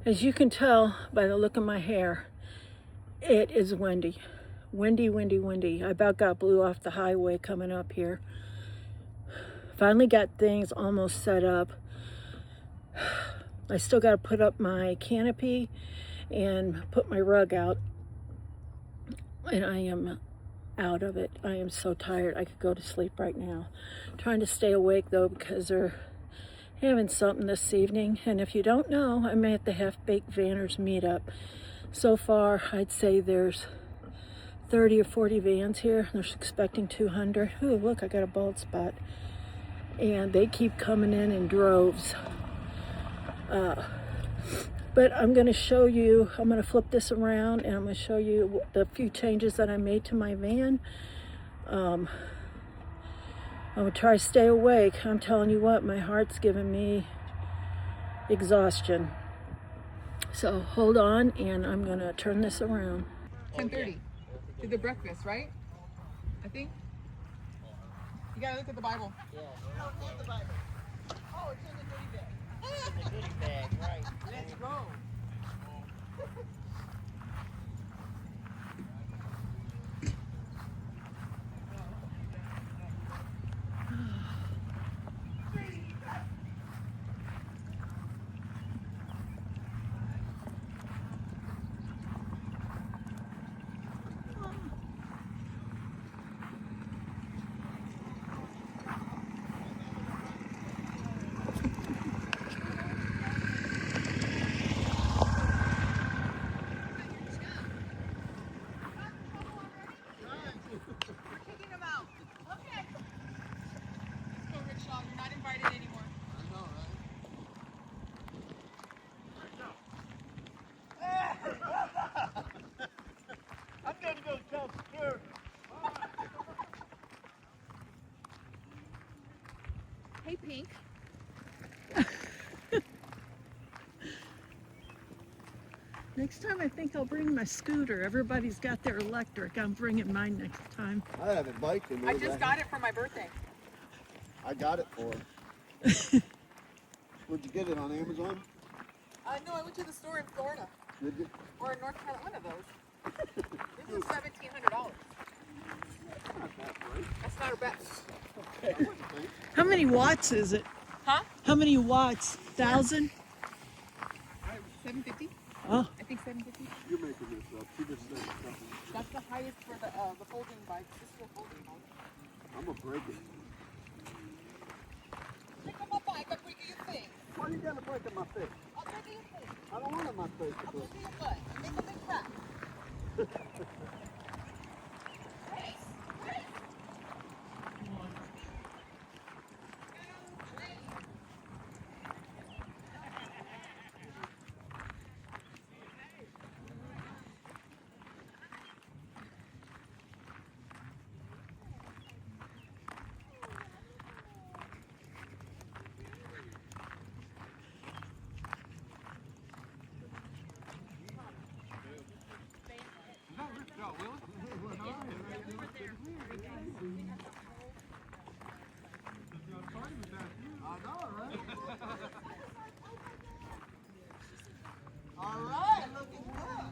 As you can tell by the look of my hair, it is windy. Windy, windy, windy. I about got blew off the highway coming up here. Finally got things almost set up. I still got to put up my canopy and put my rug out. And I am out of it. I am so tired. I could go to sleep right now. Trying to stay awake though because they're having something this evening. And if you don't know, I'm at the Half-Baked Vanners meetup. So far, I'd say there's 30 or 40 vans here. They're expecting 200. Ooh, look, I got a bald spot. And they keep coming in droves. But I'm going to show you, I'm going to flip this around and I'm going to show you the few changes that I made to my van. I'm going to try to stay awake. I'm telling you what, my heart's giving me exhaustion. So hold on and I'm going to turn this around. 10:30. Did the breakfast, right? I think. You gotta look at the Bible. Yeah, look at the Bible. Oh, it's in the goodie bag. In the goodie bag, right. Let's go. Rickshaw, you're not invited anymore. I know, right? I'm going to go tell security. Hey, Pink. Next time I think I'll bring my scooter. Everybody's got their electric. I'm bringing mine next time. I have a bike in there. I just got it for my birthday. I got it for her. Where'd you get it, on Amazon? No, I went to the store in Florida. Did you? Or in North Carolina, one of those. This is $1,700. That's not our best. Okay. How many watts is it? Huh? How many watts? 1,000? 750? Oh. I think 750. You're making this up. She just said something. That's the highest for the folding bike. This is a folding bike. I'm going to break it. Pick up my bike. I'm breaking your thing. Why you got to break in my face? I'll break your thing. I don't want it in my face. I'll break your butt. Make a big crack. Rickshaw Willie? I know, right? All right, looking good.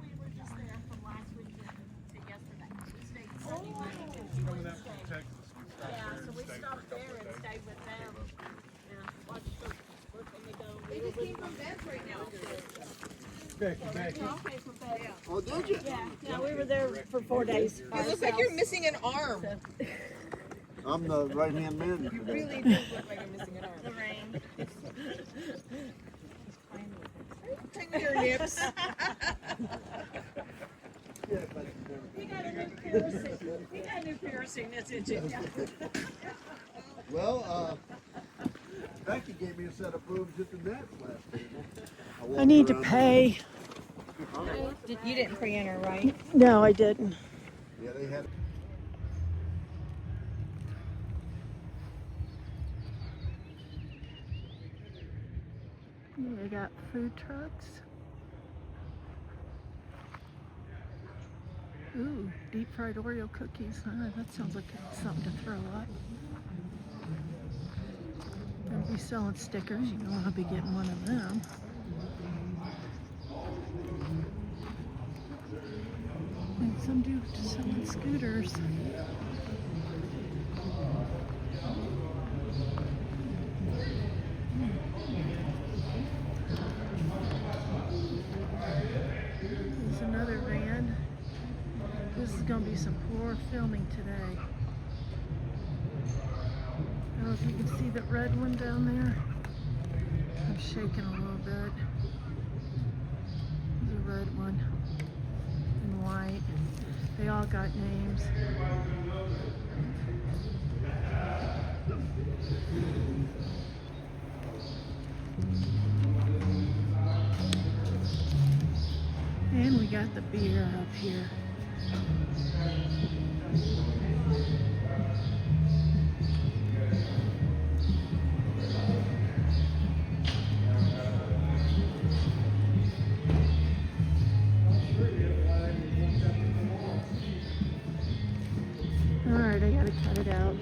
We were just there from last weekend to yesterday. We stayed Sunday, Monday, Tuesday, Wednesday. Yeah, so we stopped there and stayed with them. And watched them work when they go. They just came from beds right now. Okay, for bed. Oh, did you? Yeah, we were there for 4 days. You look like you're missing an arm. I'm the right-hand man. You really do look like you're missing an arm. Loraine. Playing with your nips. He got a new piercing. He got a new piercing, that's it. Well, Becky gave me a set of boobs at the Nets last week. I need to pay. You didn't pre-enter, right? No, I didn't. Yeah, they had. They got food trucks. Ooh, deep fried Oreo cookies. That sounds like something to throw up. They'll be selling stickers. You know I'll be getting one of them. some dude selling scooters. There's another van. This is going to be some poor filming today. I don't know if you can see that red one down there. I'm shaking a little bit. There's a red one and white. They all got names. And we got the beer up here. All right, I gotta cut it out.